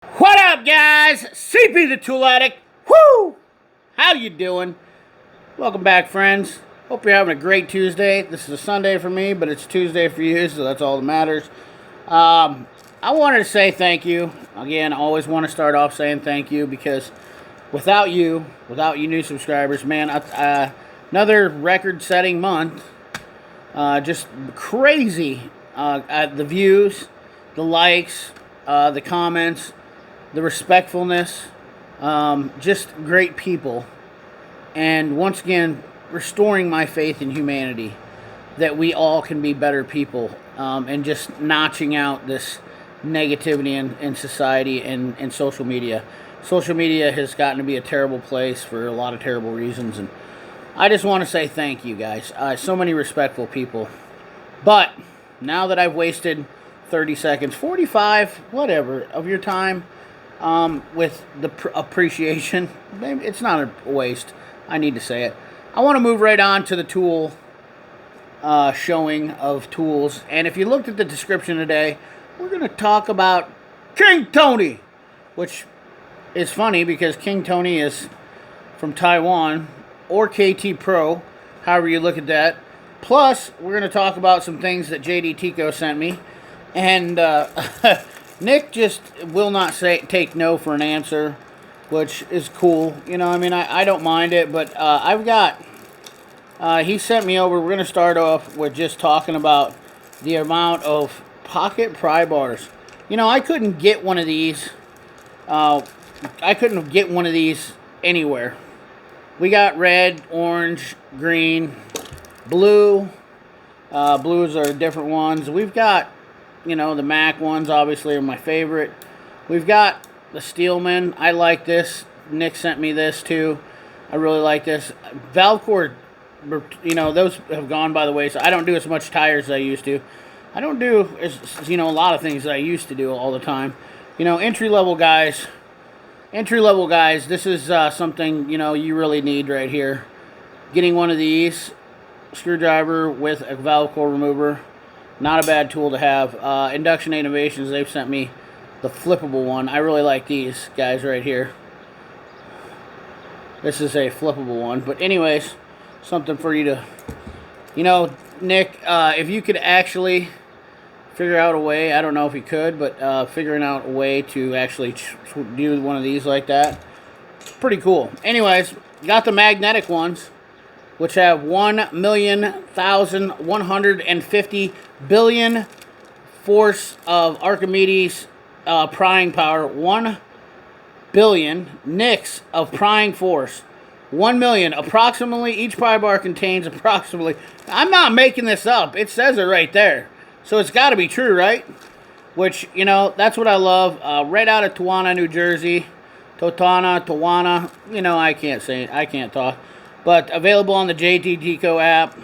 What up, guys? CP the Tool Addict. Woo! How you doing? Welcome back, friends. Hope you're having a great Tuesday. This is a Sunday for me, but it's Tuesday for you, so that's all that matters. I wanted to say thank you. Again, I always want to start off saying thank you because without you new subscribers, man, another record-setting month. Just crazy. The views, the likes, the comments, the respectfulness, just great people. And once again, restoring my faith in humanity, that we all can be better people, and just notching out this negativity in society and social media. Social media has gotten to be a terrible place for a lot of terrible reasons, and I just want to say thank you guys. So many respectful people. But now that I've wasted 30 seconds, 45, whatever, of your time with the appreciation, maybe it's not a waste. I need to say it. I want to move right on to the tool showing of tools. And if you looked at the description today, we're going to talk about King Tony, which is funny because King Tony is from Taiwan, or KT Pro, however you look at that. Plus, we're going to talk about some things that JD Tico sent me. And Nick just will not take no for an answer, which is cool. You know, I mean, I don't mind it, but I've got... he sent me over. We're going to start off with just talking about the amount of pocket pry bars. You know, I couldn't get one of these. I couldn't get one of these anywhere. We got red, orange, green, blue. Blues are different ones. We've got, you know, the MAC ones obviously are my favorite. We've got the Steelman. I like this. Nick sent me this too. I really like this. Valcor, you know, those have gone by the way, so I don't do as much tires as I used to. I don't do, you know, a lot of things that I used to do all the time. You know, entry-level guys, this is something, you know, you really need right here. Getting one of these, screwdriver with a valve core remover, not a bad tool to have. Induction Innovations, they've sent me the flippable one. I really like these guys right here. This is a flippable one. But anyways, something for you to, you know, Nick, if you could actually figure out a way, I don't know if you could, but figuring out a way to actually do one of these like that, pretty cool. Anyways, got the magnetic ones, which have 1,150 billion force of Archimedes prying power, 1 billion nicks of prying force, 1 million. Approximately, each pry bar contains approximately, I'm not making this up, it says it right there. So it's got to be true, right? Which, you know, that's what I love. Right out of Tawana, New Jersey. Tawana. You know, I can't say it. I can't talk. But available on the JD Tico app.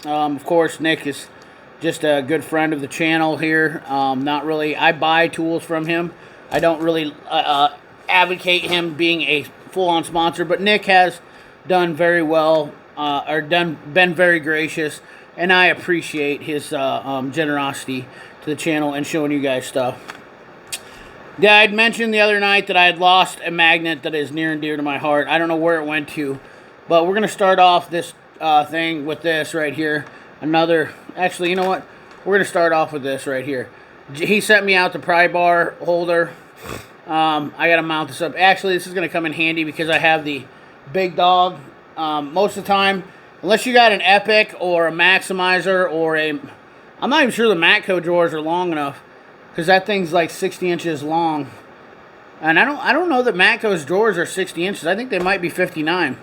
Of course, Nick is just a good friend of the channel here. Not really. I buy tools from him. I don't really advocate him being a full-on sponsor. But Nick has done very well, been very gracious. And I appreciate his generosity to the channel and showing you guys stuff. Yeah, I'd mentioned the other night that I had lost a magnet that is near and dear to my heart. I don't know where it went to. But we're going to start off this thing with this right here. Actually, you know what? We're going to start off with this right here. He sent me out the pry bar holder. I got to mount this up. Actually, this is going to come in handy because I have the big dog. Most of the time, unless you got an Epic or a Maximizer or a... I'm not even sure the Matco drawers are long enough because that thing's like 60 inches long. And I don't know that Matco's drawers are 60 inches. I think they might be 59.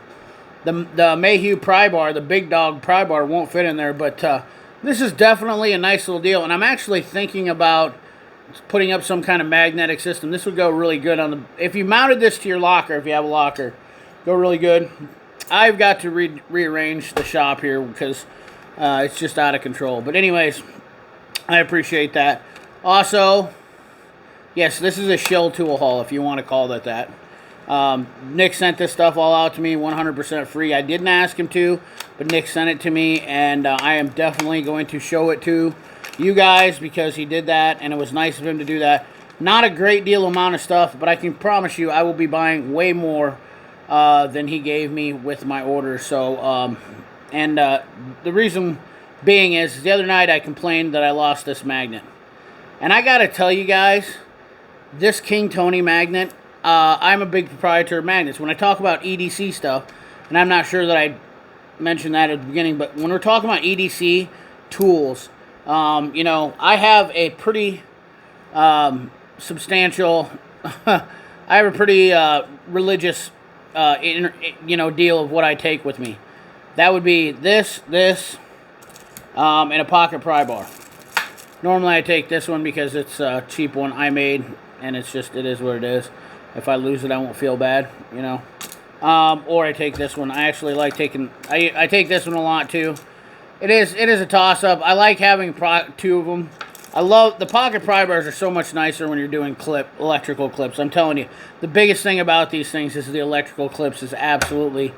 The Mayhew pry bar, the big dog pry bar, won't fit in there. But this is definitely a nice little deal. And I'm actually thinking about putting up some kind of magnetic system. This would go really good on the... If you mounted this to your locker, if you have a locker, go really good. I've got to rearrange the shop here because it's just out of control. But anyways, I appreciate that. Also, yes, this is a shill tool haul, if you want to call it that. Nick sent this stuff all out to me 100% free. I didn't ask him to, but Nick sent it to me, and I am definitely going to show it to you guys because he did that, and it was nice of him to do that. Not a great deal amount of stuff, but I can promise you I will be buying way more than he gave me with my order. So, the reason being is the other night I complained that I lost this magnet. And I gotta tell you guys, this King Tony magnet, I'm a big proprietor of magnets. When I talk about EDC stuff, and I'm not sure that I mentioned that at the beginning, but when we're talking about EDC tools, I have a pretty substantial, I have a pretty religious, deal of what I take with me. That would be this, and a pocket pry bar. Normally I take this one because it's a cheap one I made, and it is what it is. If I lose it, I won't feel bad, or I take this one. I actually like I take this one a lot too. It is a toss-up. I like having two of them. I love the pocket pry bars are so much nicer when you're doing electrical clips. I'm telling you, the biggest thing about these things is the electrical clips is absolutely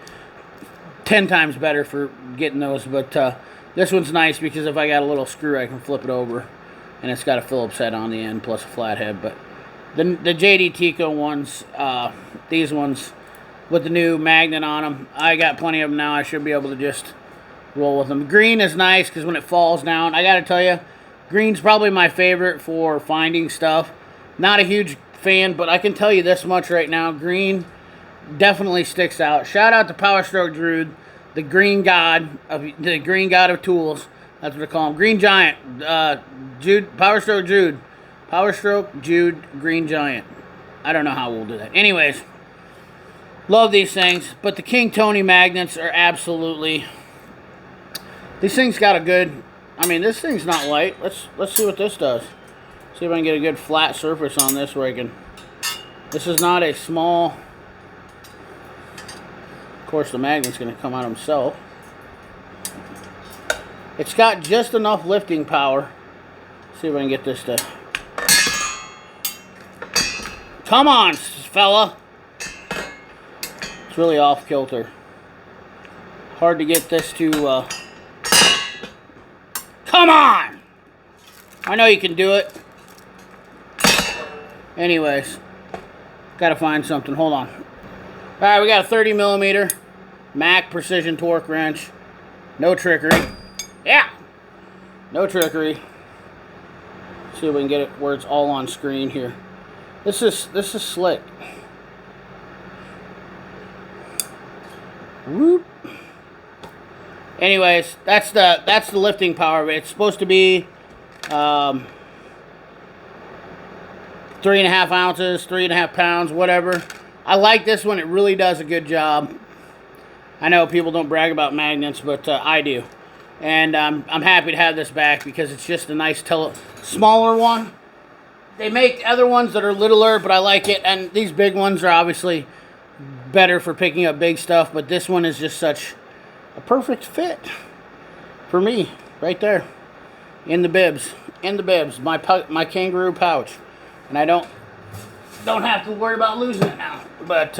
10 times better for getting those. But this one's nice because if I got a little screw, I can flip it over, and it's got a Phillips head on the end plus a flathead. But the JD Tico ones, these ones with the new magnet on them, I got plenty of them now. I should be able to just roll with them. Green is nice because when it falls down, I got to tell you, green's probably my favorite for finding stuff. Not a huge fan, but I can tell you this much right now. Green definitely sticks out. Shout out to Power Stroke Jude, the green god of tools. That's what I call him. Green Giant. Power Stroke Jude, Green Giant. I don't know how we'll do that. Anyways, love these things. But the King Tony magnets are absolutely... These things got a good... this thing's not light. Let's see what this does. See if I can get a good flat surface on this where I can... This is not a small... Of course, the magnet's going to come out himself. It's got just enough lifting power. See if I can get this to... Come on, fella! It's really off kilter. Hard to get this to... Come on! I know you can do it. Anyways, gotta find something. Hold on. Alright, we got a 30 millimeter Mac precision torque wrench. No trickery. Yeah! No trickery. See if we can get it where it's all on screen here. This is slick. Whoop. Anyways, that's the lifting power of it. It's supposed to be 3.5 ounces, 3.5 pounds, whatever. I like this one. It really does a good job. I know people don't brag about magnets, but I do. And I'm happy to have this back because it's just a nice smaller one. They make other ones that are littler, but I like it. And these big ones are obviously better for picking up big stuff, but this one is just such a perfect fit for me right there in the bibs, my kangaroo pouch, and I don't have to worry about losing it now. But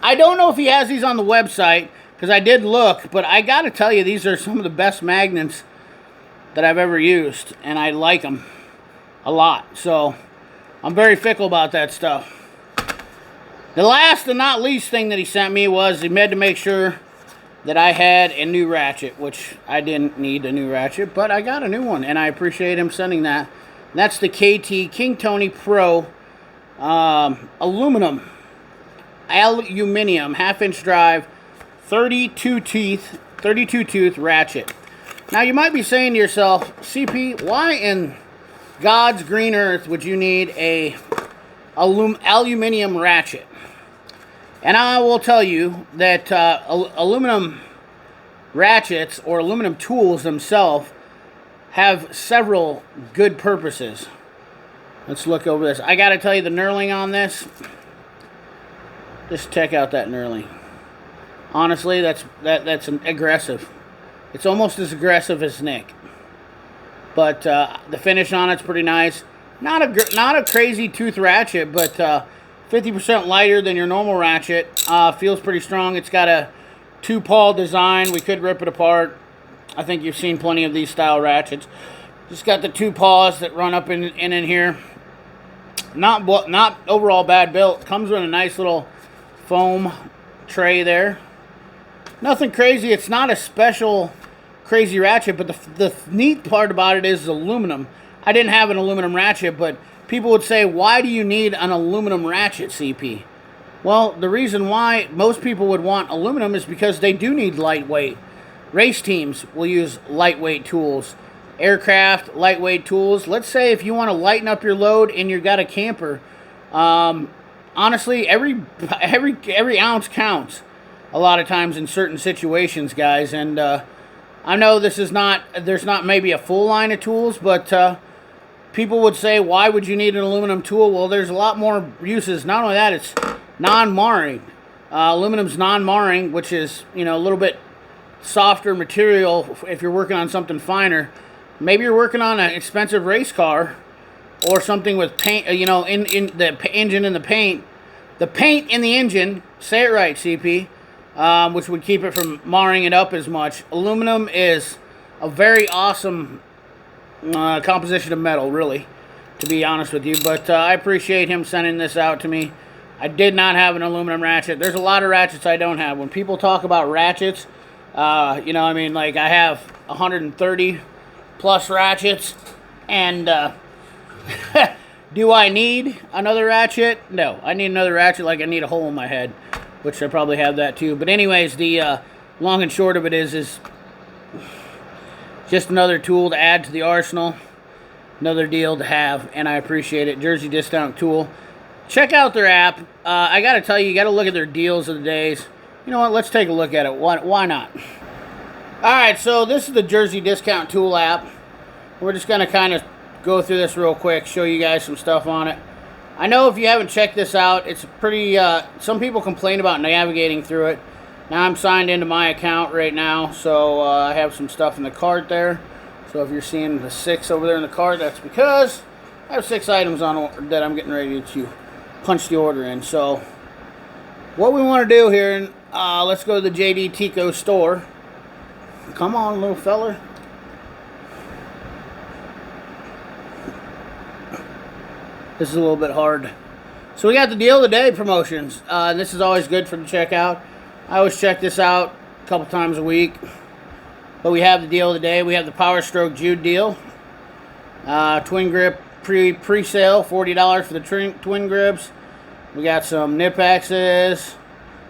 I don't know if he has these on the website because I did look, but I gotta tell you, these are some of the best magnets that I've ever used, and I like them a lot. So I'm very fickle about that stuff. The last and not least thing that he sent me was he had to make sure that I had a new ratchet, which I didn't need a new ratchet, but I got a new one, and I appreciate him sending that. And that's the KT King Tony Pro aluminum, half-inch drive, 32 tooth ratchet. Now you might be saying to yourself, CP, why in God's green earth would you need a aluminum ratchet? And I will tell you that aluminum ratchets or aluminum tools themselves have several good purposes. Let's look over this. I got to tell you the knurling on this. Just check out that knurling. Honestly, that's aggressive. It's almost as aggressive as Nick. But the finish on it's pretty nice. Not a crazy tooth ratchet, but 50% lighter than your normal ratchet. Feels pretty strong. It's got a 2-pawl design. We could rip it apart. I think you've seen plenty of these style ratchets. Just got the 2 paws that run up in here. not overall bad built. Comes with a nice little foam tray there. Nothing crazy. It's not a special crazy ratchet, but the neat part about it is aluminum. I didn't have an aluminum ratchet, but people would say, why do you need an aluminum ratchet, CP? Well, the reason why most people would want aluminum is because they do need lightweight. Race teams will use lightweight tools. Aircraft, lightweight tools. Let's say if you want to lighten up your load and you've got a camper, honestly, every ounce counts a lot of times in certain situations, guys. And I know there's not maybe a full line of tools, but people would say, why would you need an aluminum tool? Well, there's a lot more uses. Not only that, it's non-marring. Aluminum's non-marring, which is, a little bit softer material if you're working on something finer. Maybe you're working on an expensive race car or something with paint, in the engine and the paint. The paint in the engine, say it right, CP, which would keep it from marring it up as much. Aluminum is a very awesome composition of metal, really, to be honest with you. But I appreciate him sending this out to me. I did not have an aluminum ratchet. There's a lot of ratchets I don't have. When people talk about ratchets, I have 130 plus ratchets, and do I need another ratchet? No, I need another ratchet like I need a hole in my head, which I probably have that too. But anyways, the long and short of it is just another tool to add to the arsenal, another deal to have, and I appreciate it. Jersey Discount Tool. Check out their app. I got to tell you, you got to look at their deals of the days. You know what? Let's take a look at it. Why not? All right, so this is the Jersey Discount Tool app. We're just going to kind of go through this real quick, show you guys some stuff on it. I know if you haven't checked this out, it's pretty, some people complain about navigating through it. Now I'm signed into my account right now, so I have some stuff in the cart there. So if you're seeing the 6 over there in the cart, that's because I have 6 items on that I'm getting ready to punch the order in. So what we want to do here, let's go to the JD Tico store. Come on, little feller. This is a little bit hard. So we got the deal of the day promotions. This is always good for the checkout. I always check this out a couple times a week. But we have the deal of the day. We have the Power Stroke Jude deal. Twin grip pre-sale, $40 for the twin grips. We got some Nipex,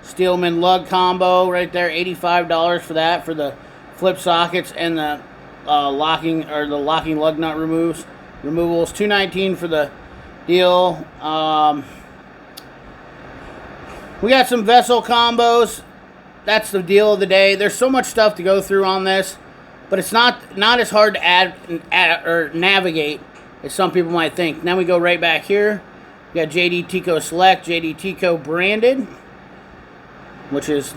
Steelman lug combo right there, $85 for that, for the flip sockets and the locking lug nut removals. $219 for the deal. We got some vessel combos. That's the deal of the day. There's so much stuff to go through on this, but it's not as hard to add or navigate as some people might think. Now we go right back here. We got JD Tico Select, JD Tico branded, which is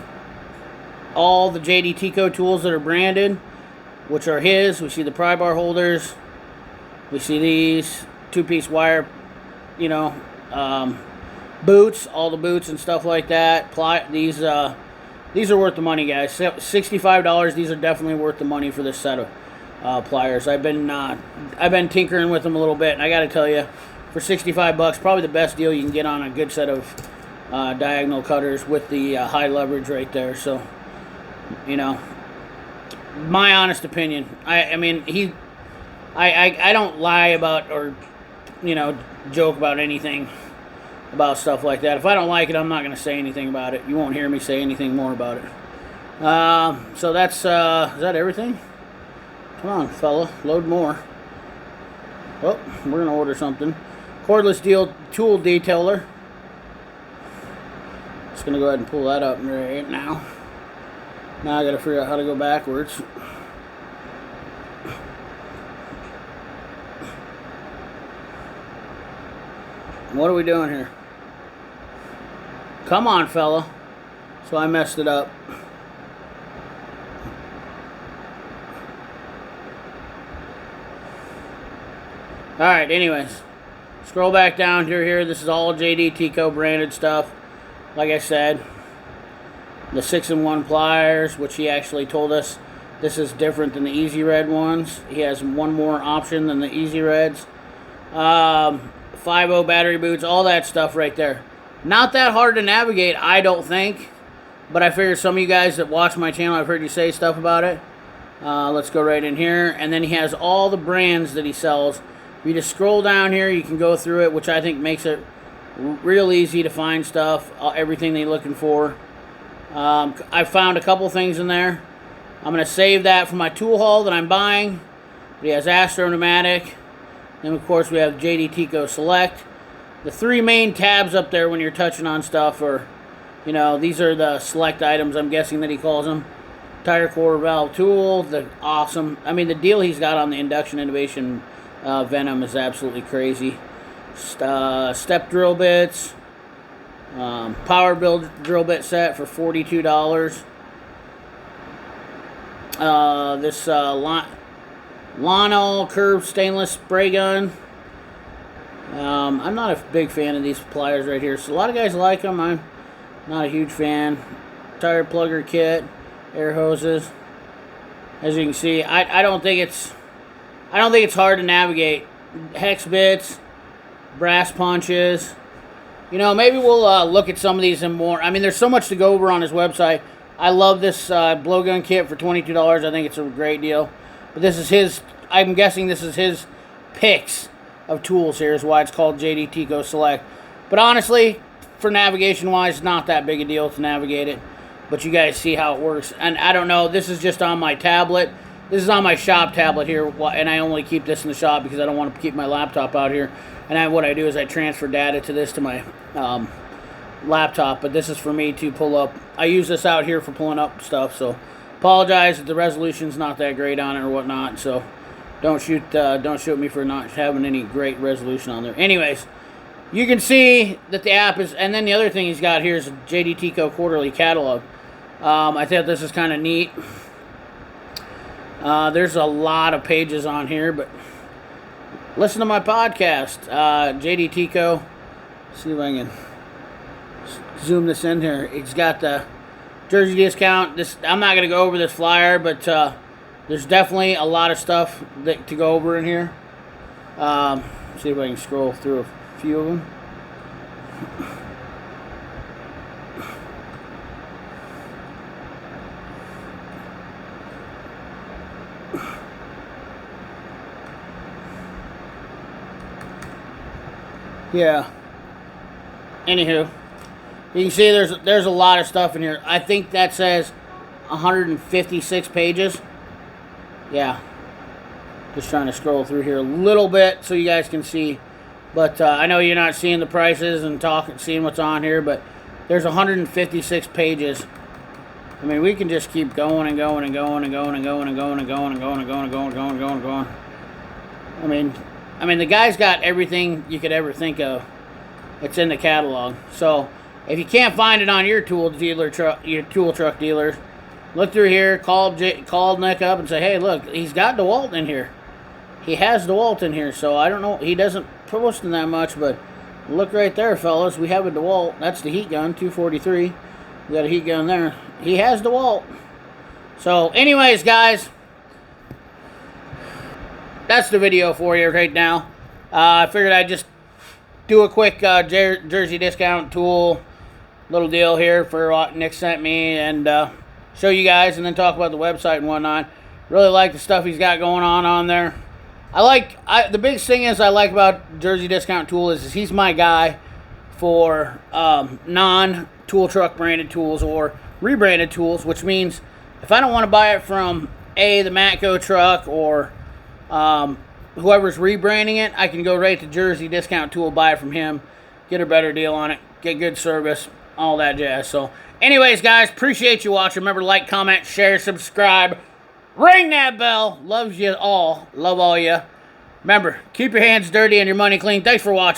all the JD Tico tools that are branded, which are his. We see the pry bar holders. We see these 2-piece wire, boots, all the boots and stuff like that. These are worth the money, guys. $65. These are definitely worth the money for this set of pliers. I've been tinkering with them a little bit, and I got to tell you, for $65, probably the best deal you can get on a good set of diagonal cutters with the high leverage right there. So, my honest opinion. I don't lie about or joke about anything about stuff like that. If I don't like it, I'm not going to say anything about it. You won't hear me say anything more about it. So that's is that everything? Come on, fella, load more. Oh, we're going to order something. Cordless tool detailer. Just going to go ahead and pull that up right now. Now I got to figure out how to go backwards. What are we doing here? Come on, fella. So I messed it up. Alright, anyways. Scroll back down here. This is all JD Tico branded stuff. Like I said, the 6-in-1 pliers, which he actually told us this is different than the Easy Red ones. He has one more option than the Easy Reds. 5.0 battery boots, all that stuff right there. Not that hard to navigate, I don't think. But I figure some of you guys that watch my channel, I've heard you say stuff about it. Let's go right in here. And then he has all the brands that he sells. If you just scroll down here, you can go through it, which I think makes it real easy to find stuff, everything that you're looking for. I found a couple things in there. I'm going to save that for my tool haul that I'm buying. He has Astro Pneumatic. Then, of course, we have JD Tico Select. The three main tabs up there when you're touching on stuff are, you know, these are the select items, I'm guessing that he calls them. Tire core valve tool, the awesome. I mean, the deal he's got on the Induction Innovation Venom is absolutely crazy. Step drill bits. Power build drill bit set for $42. This Lano curved stainless spray gun. I'm not a big fan of these pliers right here. So a lot of guys like them. I'm not a huge fan. Tire plugger kit, air hoses. As you can see, I don't think it's hard to navigate. Hex bits, brass punches. You know, maybe we'll look at some of these and more. I mean, there's so much to go over on his website. I love this blowgun kit for $22. I think it's a great deal. But this is his, I'm guessing this is his picks of tools here, is why it's called JD Tico Select. But honestly, for navigation-wise, not that big a deal to navigate it. But you guys see how it works. And I don't know, this is just on my tablet. This is on my shop tablet here, and I only keep this in the shop because I don't want to keep my laptop out here. And what I do is I transfer data to this to my laptop, but this is for me to pull up. I use this out here for pulling up stuff, so apologize if the resolution's not that great on it or whatnot. So don't shoot me for not having any great resolution on there. Anyways, you can see that the app is, and then the other thing he's got here is a JD Tico quarterly catalog. I think this is kind of neat. There's a lot of pages on here, but listen to my podcast, JD Tico. See if I can zoom this in here. He's got the jersey discount. I'm not going to go over this flyer, but there's definitely a lot of stuff to go over in here. See if I can scroll through a few of them. Yeah. Anywho, you can see there's a lot of stuff in here. I think that says 156 pages. Yeah. Just trying to scroll through here a little bit so you guys can see. But I know you're not seeing the prices and seeing what's on here, but there's 156 pages. I mean, we can just keep going and going and going and going and going and going and going and going and going and going and going and going and going. I mean, the guy's got everything you could ever think of. It's in the catalog. So if you can't find it on your tool truck dealer, look through here. Call Nick up and say, hey, look, he's got DeWalt in here. He has DeWalt in here. So I don't know. He doesn't post in that much, but look right there, fellas. We have a DeWalt. That's the heat gun, 243. We got a heat gun there. He has DeWalt. So anyways, guys, that's the video for you right now. I figured I'd just do a quick jersey discount tool little deal here for what Nick sent me, and show you guys, and then talk about the website and whatnot. Really like the stuff he's got going on there. The biggest thing is I like about Jersey Discount Tool is he's my guy for non-tool truck branded tools or rebranded tools, which means if I don't want to buy it from the Matco truck or whoever's rebranding it, I can go right to Jersey Discount Tool, buy it from him, get a better deal on it, get good service, all that jazz. So anyways, guys, appreciate you watching. Remember, like, comment, share, subscribe, ring that bell. Loves you all. Love all you. Remember, keep your hands dirty and your money clean. Thanks for watching.